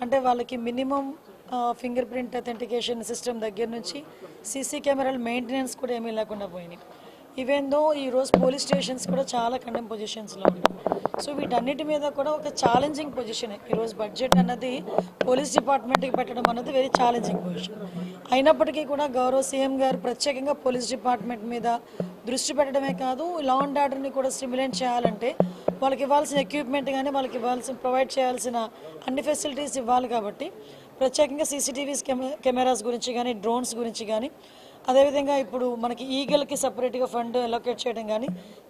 అంటే వాళ్ళకి minimum finger print authentication system దగ్గర నుంచి సీసీ కెమెరాల మెయింటెనెన్స్ కూడా ఏమీ లేకుండా పోయినాయి. ఈవెన్ దో ఈరోజు పోలీస్ స్టేషన్స్ కూడా చాలా కండెమ్ పొజిషన్స్లో ఉన్నాయి. సో వీటన్నిటి మీద కూడా ఒక ఛాలెంజింగ్ పొజిషన్ ఈరోజు బడ్జెట్ అన్నది పోలీస్ డిపార్ట్మెంట్కి పెట్టడం అన్నది వెరీ ఛాలెంజింగ్ పొజిషన్. అయినప్పటికీ కూడా గౌరవ సీఎం గారు ప్రత్యేకంగా పోలీస్ డిపార్ట్మెంట్ మీద దృష్టి పెట్టడమే కాదు, లా అండ్ ఆర్డర్ని కూడా స్టిమ్యులేట్ చేయాలంటే వాళ్ళకి ఇవ్వాల్సిన ఎక్విప్మెంట్ కానీ వాళ్ళకి ప్రొవైడ్ చేయాల్సిన అన్ని ఫెసిలిటీస్ ఇవ్వాలి. కాబట్టి ప్రత్యేకంగా సీసీటీవీస్ కెమెరాస్ గురించి కానీ, డ్రోన్స్ గురించి కానీ, అదేవిధంగా ఇప్పుడు మనకి ఈగల్కి సపరేట్గా ఫండ్ అలొకేట్ చేయడం కానీ,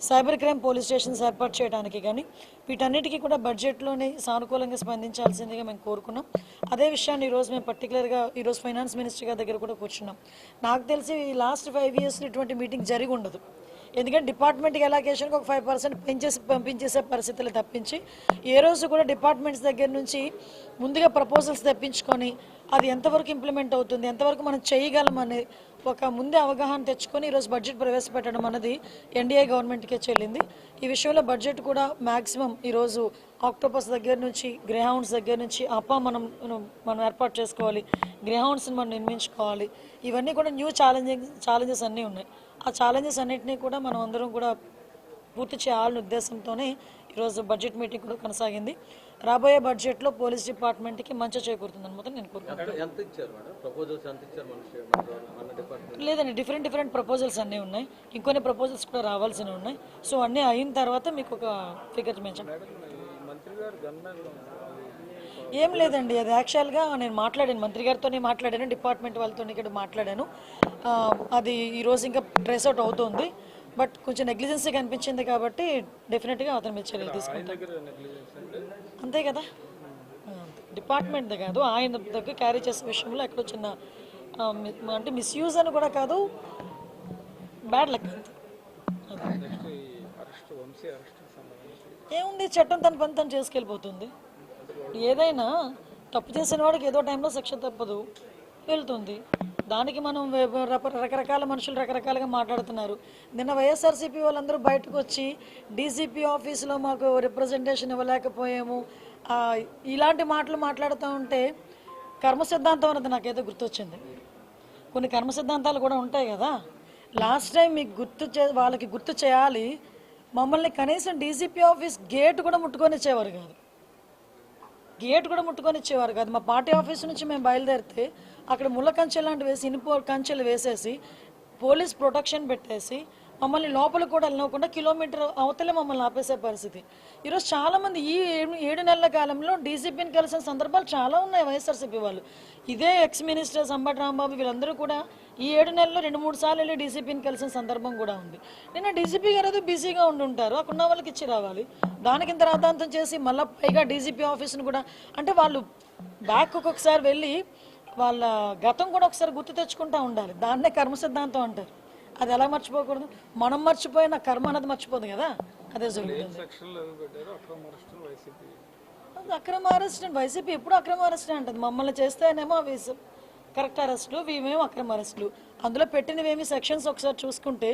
సైబర్ క్రైమ్ పోలీస్ స్టేషన్స్ ఏర్పాటు చేయడానికి కానీ, వీటన్నిటికీ కూడా బడ్జెట్లోనే సానుకూలంగా స్పందించాల్సిందిగా మేము కోరుకున్నాం. అదే విషయాన్ని ఈరోజు మేము పర్టికులర్గా ఈరోజు ఫైనాన్స్ మినిస్టర్ గారి దగ్గర కూడా కూర్చున్నాం. నాకు తెలిసి లాస్ట్ 5 yearsలో ఇటువంటి మీటింగ్ జరిగి ఉండదు. ఎందుకంటే డిపార్ట్మెంట్కి ఎలాకేషన్కి ఒక 5% పంపించేసే పరిస్థితులు తప్పించి ఏ రోజు కూడా డిపార్ట్మెంట్స్ దగ్గర నుంచి ముందుగా ప్రపోజల్స్ తెప్పించుకొని అది ఎంతవరకు ఇంప్లిమెంట్ అవుతుంది, ఎంతవరకు మనం చేయగలమని ఒక ముందే అవగాహన తెచ్చుకొని ఈరోజు బడ్జెట్ ప్రవేశపెట్టడం అన్నది ఎన్డీఏ గవర్నమెంట్కే చెల్లింది. ఈ విషయంలో బడ్జెట్ కూడా మ్యాక్సిమం ఈరోజు ఆక్టోపస్ దగ్గర నుంచి, గ్రేహౌండ్స్ దగ్గర నుంచి మనం ఏర్పాటు చేసుకోవాలి, గ్రేహౌండ్స్ని మనం నిర్మించుకోవాలి. ఇవన్నీ కూడా న్యూ ఛాలెంజెస్ అన్నీ ఉన్నాయి. ఆ ఛాలెంజెస్ అన్నింటినీ కూడా మనం అందరం కూడా పూర్తి చేయాలనే ఉద్దేశంతోనే ఈరోజు బడ్జెట్ మీటింగ్ కూడా కొనసాగింది. రాబోయే బడ్జెట్లో పోలీస్ డిపార్ట్మెంట్కి మంచి చేకూరుతుందని మాత్రం నేను కోరుకుంటున్నాను. లేదండి, డిఫరెంట్ ప్రపోజల్స్ అన్నీ ఉన్నాయి. ఇంకొన్ని ప్రపోజల్స్ కూడా రావాల్సినవి ఉన్నాయి. సో అన్నీ అయిన తర్వాత మీకు ఒక ఫిగర్ మెన్షన్. ఏం లేదండి, అది యాక్చువల్గా నేను మాట్లాడాను, మంత్రి గారితోనే మాట్లాడాను, డిపార్ట్మెంట్ వాళ్ళతో ఇక్కడ మాట్లాడాను. అది ఈరోజు ఇంకా ట్రేస్ అవుట్ అవుతుంది. బట్ కొంచెం నెగ్లిజెన్సీ కనిపించింది కాబట్టి డెఫినెట్గా అతని మీద చర్యలు తీసుకుంటాం. అంతే కదా, డిపార్ట్మెంట్ కాదు, ఆయన దగ్గర క్యారీ చేసే విషయంలో ఎక్కడో చిన్న అంటే మిస్యూజ్ అని కూడా కాదు, బ్యాడ్ లక్. ఏముంది, చట్టం తన పని తను చేసుకెళ్ళిపోతుంది. ఏదైనా తప్పు చేసిన వాడికి ఏదో టైంలో శిక్ష తప్పదు, వెళ్తుంది. దానికి మనం రకరకాల మనుషులు రకరకాలుగా మాట్లాడుతున్నారు. నిన్న వైఎస్ఆర్సీపీ వాళ్ళందరూ బయటకు వచ్చి డీజీపీ ఆఫీసులో మాకు రిప్రజెంటేషన్ ఇవ్వలేకపోయాము, ఇలాంటి మాటలు మాట్లాడుతూ ఉంటే కర్మ సిద్ధాంతం అన్నది నాకైతే గుర్తొచ్చింది. కొన్ని కర్మ సిద్ధాంతాలు కూడా ఉంటాయి కదా. లాస్ట్ టైం మీకు వాళ్ళకి గుర్తు చేయాలి, మమ్మల్ని కనీసం డీజీపీ ఆఫీస్ గేట్ కూడా ముట్టుకొని ఇచ్చేవారు కాదు. మా పార్టీ ఆఫీస్ నుంచి మేము బయలుదేరితే అక్కడ ముళ్ళ కంచెలు లాంటి వేసి, ఇనుప కంచెలు వేసేసి, పోలీస్ ప్రొటెక్షన్ పెట్టేసి మమ్మల్ని లోపలికి కూడా వెళ్ళకుండా కిలోమీటర్ అవతలే మమ్మల్ని ఆపేసే పరిస్థితి. ఈరోజు చాలామంది ఈ 7 నెలల కాలంలో డీజీపీని కలిసిన సందర్భాలు చాలా ఉన్నాయి. వైఎస్ఆర్సీపీ వాళ్ళు, ఇదే ఎక్స్ మినిస్టర్ అంబటి రాంబాబు వీళ్ళందరూ కూడా ఈ 7 నెలల్లో 2-3 సార్లు వెళ్ళి డీజీపీని కలిసిన సందర్భం కూడా ఉంది. నిన్న డీజీపీ గారు ఏదో బిజీగా ఉండుంటారు, అక్కడ ఉన్న వాళ్ళకి ఇచ్చి రావాలి. దానికి ఇంత రాద్ధాంతం చేసి మళ్ళీ పైగా డీజీపీ ఆఫీస్ను కూడా, అంటే వాళ్ళు బ్యాక్ ఒక్కొక్కసారి వెళ్ళి వాళ్ళ గతం కూడా ఒకసారి గుర్తు తెచ్చుకుంటూ ఉండాలి. దాన్నే కర్మ సిద్ధాంతం అంటారు. అది ఎలా మర్చిపోకూడదు, మనం మర్చిపోయిన కర్మ అనేది మర్చిపోదు కదా, అదే జరుగుతుంది. అక్రమ అరెస్ట్, వైసీపీ ఎప్పుడు అక్రమ అరెస్ట్ అంటుంది. మమ్మల్ని చేస్తేనేమో అవి కరెక్ట్ అరెస్టులు, ఇవేమో అక్రమ అరెస్టులు. అందులో పెట్టినవేమి సెక్షన్స్ ఒకసారి చూసుకుంటే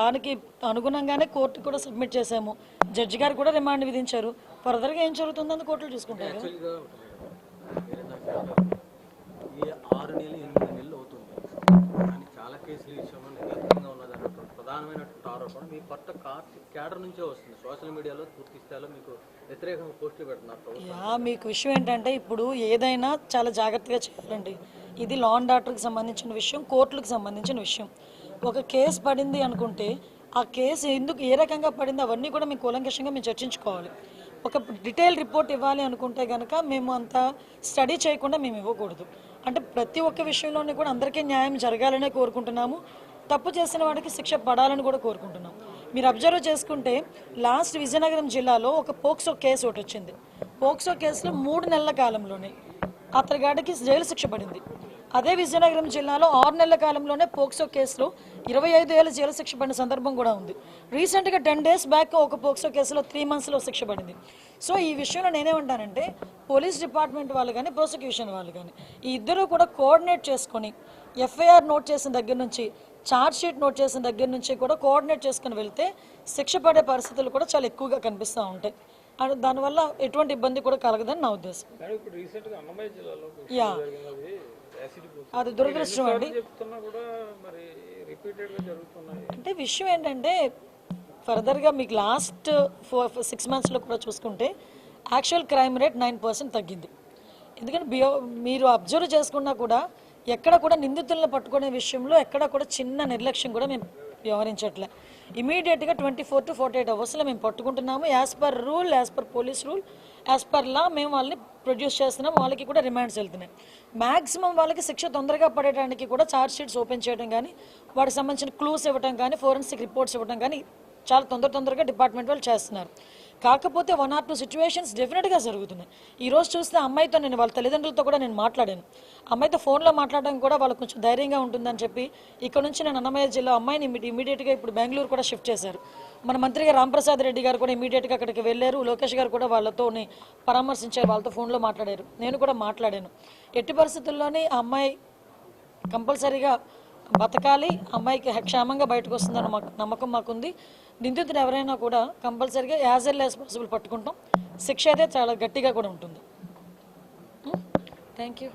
దానికి అనుగుణంగానే కోర్టు కూడా సబ్మిట్ చేశాము. జడ్జి గారు కూడా రిమాండ్ విధించారు. ఫర్దర్గా ఏం జరుగుతుందని కోర్టులు చూసుకుంటారు. 6 నెలలు 8 నెలలు అవుతుంది కానీ చాలా కేసులు విషయంలో నిర్లక్ష్యంగా ఉన్నదన్నటువంటి ప్రధానమైనటువంటి ఆరోపణ మీ పట్ల క్యాడర్ నుంచే వస్తుంది. సోషల్ మీడియాలో పూర్తి స్థాయిలో మీకు వ్యతిరేకంగా పోస్టులు పెడుతున్నారు. మీకు విషయం ఏంటంటే, ఇప్పుడు ఏదైనా చాలా జాగ్రత్తగా చేయాలండి. ఇది లా అండ్ ఆర్డర్కి సంబంధించిన విషయం, కోర్టులకు సంబంధించిన విషయం. ఒక కేసు పడింది అనుకుంటే ఆ కేసు ఎందుకు ఏ రకంగా పడింది అవన్నీ కూడా మేము కూలంకషంగా మేము చర్చించుకోవాలి. ఒక డీటెయిల్ రిపోర్ట్ ఇవ్వాలి అనుకుంటే కనుక మేము అంత స్టడీ చేయకుండా మేము ఇవ్వకూడదు. అంటే ప్రతి ఒక్క విషయంలోనే కూడా అందరికీ న్యాయం జరగాలనే కోరుకుంటున్నాము. తప్పు చేసిన వాడికి శిక్ష పడాలని కూడా కోరుకుంటున్నాం. మీరు అబ్జర్వ్ చేసుకుంటే లాస్ట్ విజయనగరం జిల్లాలో ఒక పోక్సో కేసు ఒకటి వచ్చింది. పోక్సో కేసులో 3 నెలల కాలంలోనే అతగాడికి జైలు శిక్ష పడింది. అదే విజయనగరం జిల్లాలో 6 నెలల కాలంలోనే పోక్సో కేసులో 25 ఏళ్ళ జైలు శిక్ష పడిన సందర్భం కూడా ఉంది. రీసెంట్గా 10 days బ్యాక్ ఒక పోక్సో కేసులో 3 monthsలో శిక్ష పడింది. సో ఈ విషయంలో నేనేమంటానంటే, పోలీస్ డిపార్ట్మెంట్ వాళ్ళు కానీ, ప్రాసిక్యూషన్ వాళ్ళు కానీ, ఈ ఇద్దరూ కూడా కోఆర్డినేట్ చేసుకొని ఎఫ్ఐఆర్ నోట్ చేసిన దగ్గర నుంచి, ఛార్జ్ షీట్ నోట్ చేసిన దగ్గర నుంచి కూడా కోఆర్డినేట్ చేసుకుని వెళ్తే శిక్ష పడే పరిస్థితులు కూడా చాలా ఎక్కువగా కనిపిస్తూ ఉంటాయి. దానివల్ల ఎటువంటి ఇబ్బంది కూడా కలగదని నా ఉద్దేశం. యా, అది దురదృష్టం అండి. అంటే విషయం ఏంటంటే ఫర్దర్గా మీకు లాస్ట్ 6 monthsలో కూడా చూసుకుంటే యాక్చువల్ క్రైమ్ రేట్ 9% తగ్గింది. ఎందుకంటే మీరు అబ్జర్వ్ చేసుకున్నా కూడా ఎక్కడ కూడా నిందితులను పట్టుకునే విషయంలో ఎక్కడ కూడా చిన్న నిర్లక్ష్యం కూడా మేము వ్యవహరించట్లే. ఇమీడియట్గా 24 to 48 hours మేము పట్టుకుంటున్నాము. As per rule, as per police rule, as per law మేము వాళ్ళని ప్రొడ్యూస్ చేస్తున్నాం. వాళ్ళకి కూడా రిమాండ్స్ వెళ్తున్నాయి. మ్యాక్సిమం వాళ్ళకి శిక్ష తొందరగా పడేయడానికి కూడా ఛార్జ్ షీట్స్ ఓపెన్ చేయడం కానీ, వాటికి సంబంధించిన క్లూస్ ఇవ్వడం కానీ, ఫోరెన్సిక్ రిపోర్ట్స్ ఇవ్వడం కానీ చాలా తొందరగా డిపార్ట్మెంట్ వాళ్ళు చేస్తున్నారు. కాకపోతే 1 or 2 situations డెఫినెట్గా జరుగుతున్నాయి. ఈరోజు చూస్తే అమ్మాయితో నేను వాళ్ళ తల్లిదండ్రులతో కూడా నేను మాట్లాడాను. అమ్మాయితో ఫోన్లో మాట్లాడడం కూడా వాళ్ళకు కొంచెం ధైర్యంగా ఉంటుందని చెప్పి ఇక్కడ నుంచి నేను అన్నమయ్య జిల్లా అమ్మాయిని ఇమీడియట్గా ఇప్పుడు బెంగళూరు కూడా షిఫ్ట్ చేశారు. మన మంత్రిగా రాంప్రసాద్ రెడ్డి గారు కూడా ఇమీడియట్గా అక్కడికి వెళ్ళారు. లోకేష్ గారు కూడా వాళ్ళతో పరామర్శించారు, వాళ్ళతో ఫోన్లో మాట్లాడారు. నేను కూడా మాట్లాడాను. ఎట్టి పరిస్థితుల్లోనే ఆ అమ్మాయి కంపల్సరీగా బతకాలి, అమ్మాయికి క్షేమంగా బయటకు వస్తుందన్న నమ్మకం మాకుంది. నిందితుడు ఎవరైనా కూడా కంపల్సరీగా యాజ్ ఎల్ యాజ్ పాసిబుల్ పట్టుకుంటాం. శిక్ష అయితే చాలా గట్టిగా కూడా ఉంటుంది. Thank you.